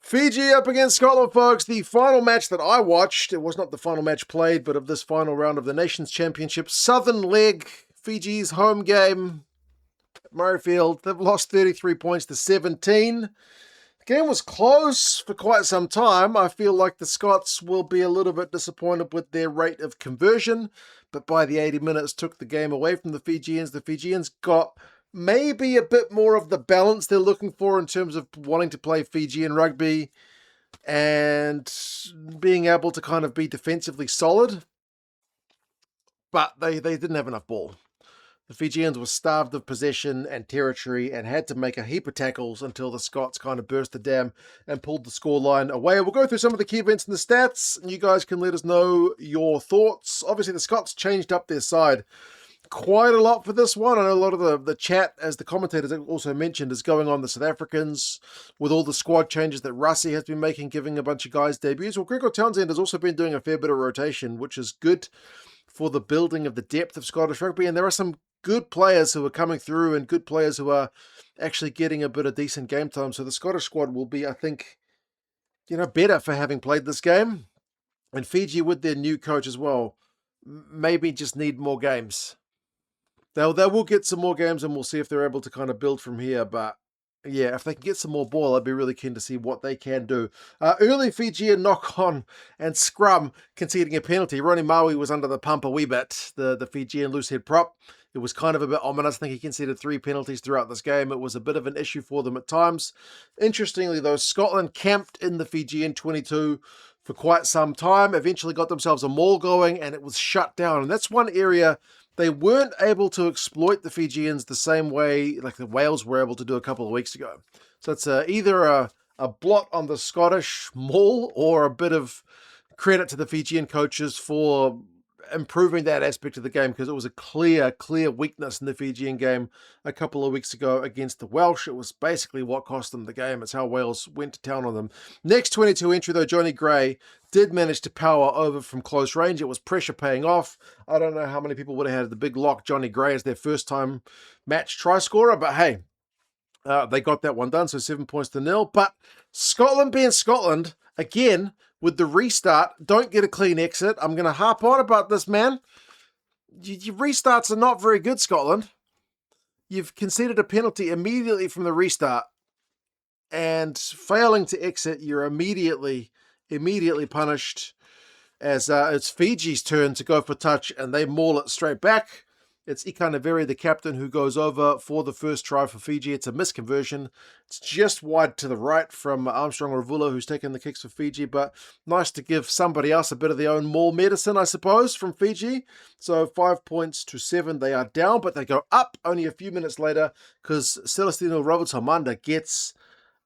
Fiji up against Scotland, folks. The final match that I watched, it was not the final match played, but of this final round of the Nations Championship. Southern leg, Fiji's home game at Murrayfield. They've lost 33 points to 17. The game was close for quite some time. I feel like the Scots will be a little bit disappointed with their rate of conversion, but by the 80 minutes took the game away from the Fijians. The Fijians got maybe a bit more of the balance they're looking for in terms of wanting to play Fijian rugby and being able to kind of be defensively solid. But they didn't have enough ball. The Fijians were starved of possession and territory and had to make a heap of tackles until the Scots kind of burst the dam and pulled the scoreline away. We'll go through some of the key events and the stats, and you guys can let us know your thoughts. Obviously, the Scots changed up their side quite a lot for this one. I know a lot of the chat, as the commentators also mentioned, is going on the South Africans with all the squad changes that Rassie has been making, giving a bunch of guys debuts. Well, Gregor Townsend has also been doing a fair bit of rotation, which is good for the building of the depth of Scottish rugby. And there are some good players who are coming through and good players who are actually getting a bit of decent game time. So the Scottish squad will be, I think, better for having played this game. And Fiji, with their new coach as well, maybe just need more games. They will get some more games, and we'll see if they're able to kind of build from here. But yeah, if they can get some more ball, I'd be really keen to see what they can do. Early Fijian knock-on and scrum conceding a penalty. Ronnie Maui was under the pump a wee bit, the Fijian loose-head prop. It was kind of a bit ominous. I think he conceded 3 penalties throughout this game. It was a bit of an issue for them at times. Interestingly, though, Scotland camped in the Fijian 22 for quite some time, eventually got themselves a maul going, and it was shut down. And that's one area they weren't able to exploit the Fijians the same way like the Wales were able to do a couple of weeks ago. So it's either a blot on the Scottish maul or a bit of credit to the Fijian coaches for improving that aspect of the game, because it was a clear weakness in the Fijian game a couple of weeks ago against the Welsh. It was basically what cost them the game. It's how Wales went to town on them. Next 22 entry, though, Johnny Gray did manage to power over from close range. It was pressure paying off. I don't know how many people would have had the big lock Johnny Gray as their first time match try scorer, but hey, they got that one done, so 7 points to 0. But Scotland being Scotland, again, with the restart, don't get a clean exit. I'm going to harp on about this, man. Your restarts are not very good, Scotland. You've conceded a penalty immediately from the restart, and failing to exit, you're immediately punished, as it's Fiji's turn to go for touch, and they maul it straight back. It's Ikanaveri, the captain, who goes over for the first try for Fiji. It's a misconversion. It's just wide to the right from Armstrong Ravula, who's taken the kicks for Fiji, but nice to give somebody else a bit of their own maul medicine, I suppose, from Fiji. So 5 points to 7. They are down, but they go up only a few minutes later because Celestino Roberts-Hamanda gets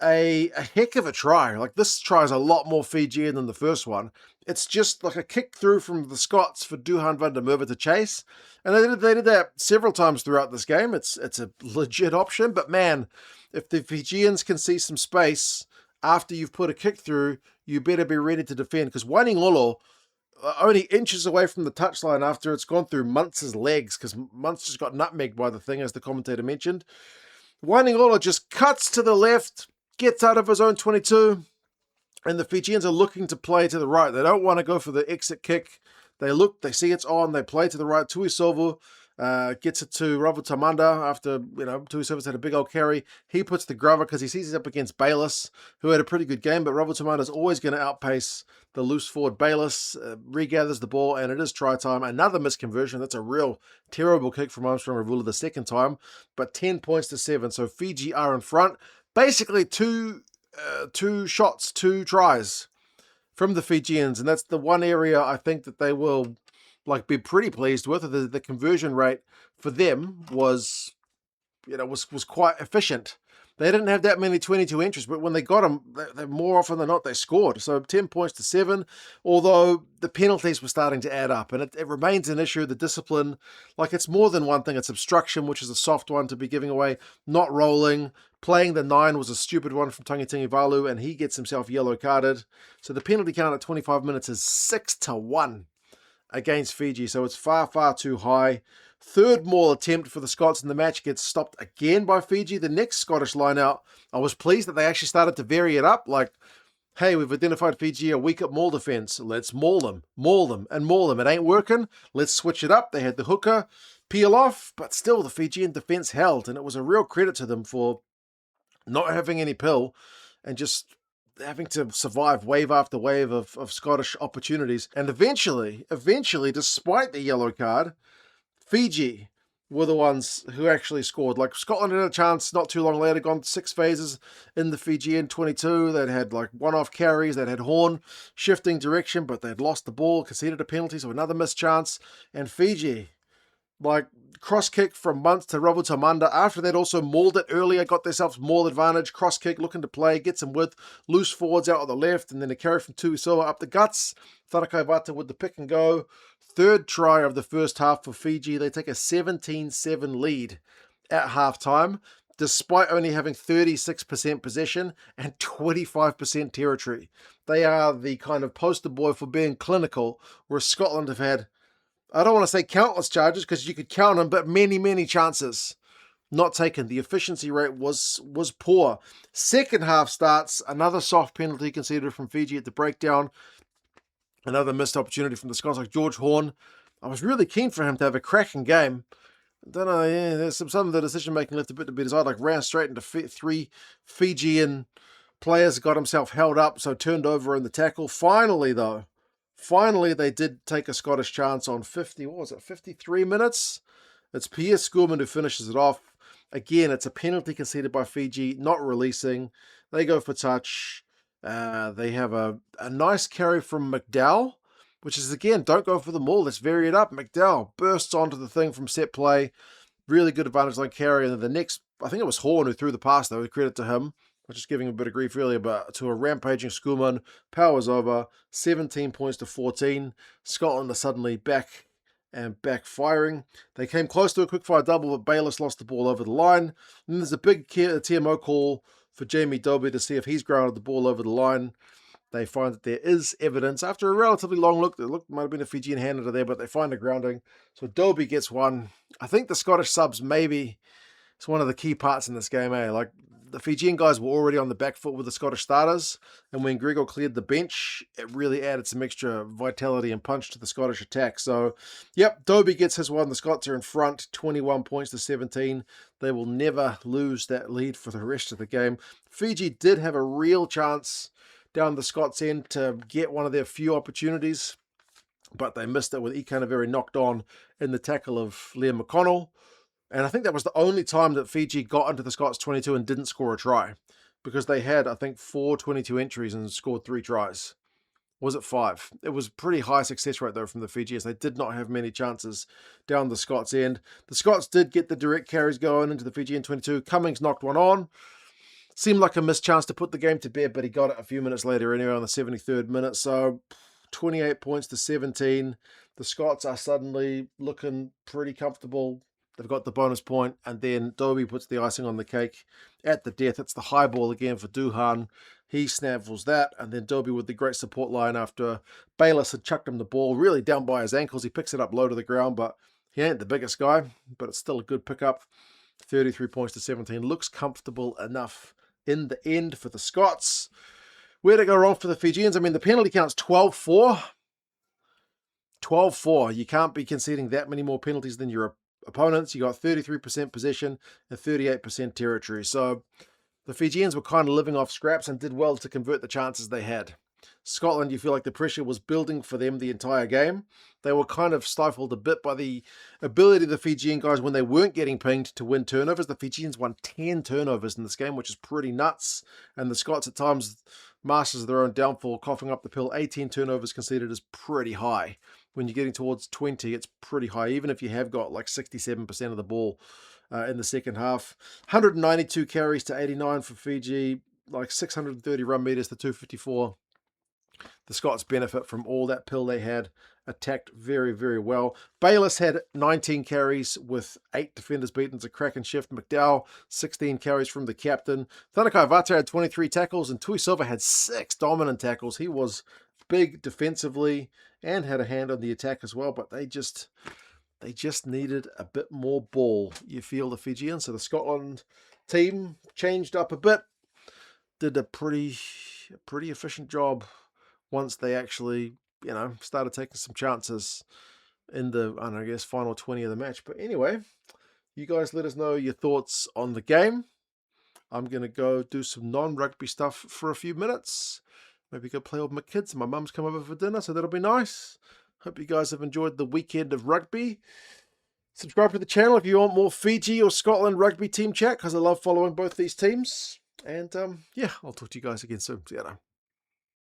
a heck of a try. Like, this try is a lot more Fijian than the first one. It's just like a kick through from the Scots for Duhan van der Merwe to chase. And they did that several times throughout this game. It's a legit option. But man, if the Fijians can see some space after you've put a kick through, you better be ready to defend. Because Wainingolo, only inches away from the touchline after it's gone through Muntz's legs, because Muntz just got nutmegged by the thing, as the commentator mentioned. Wainingolo just cuts to the left, gets out of his own 22, and the Fijians are looking to play to the right. They don't want to go for the exit kick. They look, they see it's on, they play to the right. Tuisovu gets it to Roberts-Hamanda after, Tuisovu's had a big old carry. He puts the grubber because he sees it up against Bayliss, who had a pretty good game, but Roberts-Hamanda's always going to outpace the loose forward Bayliss, regathers the ball, and it is try time. Another misconversion. That's a real terrible kick from Armstrong Ravula the second time, but 10 points to 7. So Fiji are in front. Basically two shots, 2 tries from the Fijians, and that's the one area I think that they will be pretty pleased with. The conversion rate for them was quite efficient. They didn't have that many 22 entries, but when they got them, they more often than not, they scored. So 10 points to 7, although the penalties were starting to add up, and it remains an issue. The discipline, it's more than one thing. It's obstruction, which is a soft one to be giving away, not rolling. Playing the 9 was a stupid one from Tangitingi Valu, and he gets himself yellow carded. So the penalty count at 25 minutes is 6-1 against Fiji. So it's far, far too high. Third maul attempt for the Scots in the match gets stopped again by Fiji. The next Scottish line out, I was pleased that they actually started to vary it up. Hey, we've identified Fiji are weak at maul defense. Let's maul them, and maul them. It ain't working. Let's switch it up. They had the hooker peel off, but still the Fijian defense held, and it was a real credit to them for not having any pill and just having to survive wave after wave of Scottish opportunities. And eventually, despite the yellow card, Fiji were the ones who actually scored. Like, Scotland had a chance not too long later, gone 6 phases in the Fijian 22. They'd had like one-off carries, they'd had Horn shifting direction, but they'd lost the ball, conceded a penalty, so another missed chance. And Fiji, like, cross kick from Muntz to Robo Tamanda. After that, also mauled it earlier, got themselves maul advantage. Cross kick, looking to play, gets him with loose forwards out on the left, and then a carry from Tuisoa up the guts. Tanakai Vata with the pick and go. Third try of the first half for Fiji. They take a 17-7 lead at halftime, despite only having 36% possession and 25% territory. They are the kind of poster boy for being clinical, where Scotland have had, I don't want to say countless charges because you could count them, but many, many chances not taken. The efficiency rate was poor. Second half starts, another soft penalty conceded from Fiji at the breakdown. Another missed opportunity from the Scots, like George Horn. I was really keen for him to have a cracking game. I don't know, yeah, there's some of the decision-making left a bit to be desired, like ran straight into 3 Fijian players, got himself held up, so turned over in the tackle. Finally, they did take a Scottish chance on 53 minutes? It's Pierre Schoolman who finishes it off. Again, it's a penalty conceded by Fiji, not releasing. They go for touch. They have a nice carry from McDowell, which is, again, don't go for the maul. Let's vary it up. McDowell bursts onto the thing from set play. Really good advantage line carry. And then the next, I think it was Horn who threw the pass, though. Credit to him. I was just giving him a bit of grief earlier, but to a rampaging Schoolman. Powers over. 17 points to 14. Scotland are suddenly back firing. They came close to a quickfire double, but Bayliss lost the ball over the line. And there's a big TMO call for Jamie Dobie to see if he's grounded the ball over the line. They find that there is evidence. After a relatively long look, might have been a Fijian hand under there, but they find a grounding. So Dobie gets one. I think the Scottish subs maybe it's one of the key parts in this game, eh? Like, the Fijian guys were already on the back foot with the Scottish starters, and when Gregor cleared the bench, it really added some extra vitality and punch to the Scottish attack. So, yep, Dobie gets his one. The Scots are in front, 21 points to 17. They will never lose that lead for the rest of the game. Fiji did have a real chance down the Scots' end to get one of their few opportunities, but they missed it with Ikanaveri knocked on in the tackle of Liam McConnell. And I think that was the only time that Fiji got into the Scots 22 and didn't score a try, because they had, I think, 4 22 entries and scored 3 tries. Was it 5? It was pretty high success rate, though, from the Fijians. They did not have many chances down the Scots' end. The Scots did get the direct carries going into the Fijian 22. Cummings knocked one on. Seemed like a missed chance to put the game to bed, but he got it a few minutes later anyway on the 73rd minute. So 28 points to 17. The Scots are suddenly looking pretty comfortable. They've got the bonus point, and then Dobie puts the icing on the cake at the death. It's the high ball again for Duhan. He snaffles that, and then Dobie with the great support line after Bayliss had chucked him the ball, really down by his ankles. He picks it up low to the ground, but he ain't the biggest guy, but it's still a good pickup. 33 points to 17. Looks comfortable enough in the end for the Scots. Where'd it go wrong for the Fijians? I mean, the penalty count's 12-4. 12-4. You can't be conceding that many more penalties than your opponents. You got 33% possession and 38% territory. So the Fijians were kind of living off scraps and did well to convert the chances they had. Scotland, you feel like the pressure was building for them the entire game. They were kind of stifled a bit by the ability of the Fijian guys when they weren't getting pinged to win turnovers. The Fijians won 10 turnovers in this game, which is pretty nuts. And the Scots at times, masters of their own downfall, coughing up the pill. 18 turnovers conceded is pretty high. When you're getting towards 20, it's pretty high, even if you have got like 67% of the ball in the second half. 192 carries to 89 for Fiji, like 630 run meters to 254. The Scots benefit from all that pill they had, attacked very, very well. Bayliss had 19 carries with 8 defenders beaten. It's a cracking shift. McDowell, 16 carries from the captain. Tanakai Vata had 23 tackles, and Tuisoa had 6 dominant tackles. He was big defensively and had a hand on the attack as well, but they just needed a bit more ball, you feel, the Fijians. So the Scotland team changed up a bit. did a pretty efficient job once they actually, started taking some chances in the, I don't know, I guess, final 20 of the match. But anyway, you guys let us know your thoughts on the game. I'm going to go do some non-rugby stuff for a few minutes. Maybe go play with my kids. My mum's come over for dinner, so that'll be nice. Hope you guys have enjoyed the weekend of rugby. Subscribe to the channel if you want more Fiji or Scotland rugby team chat, because I love following both these teams. And yeah, I'll talk to you guys again soon. See you later.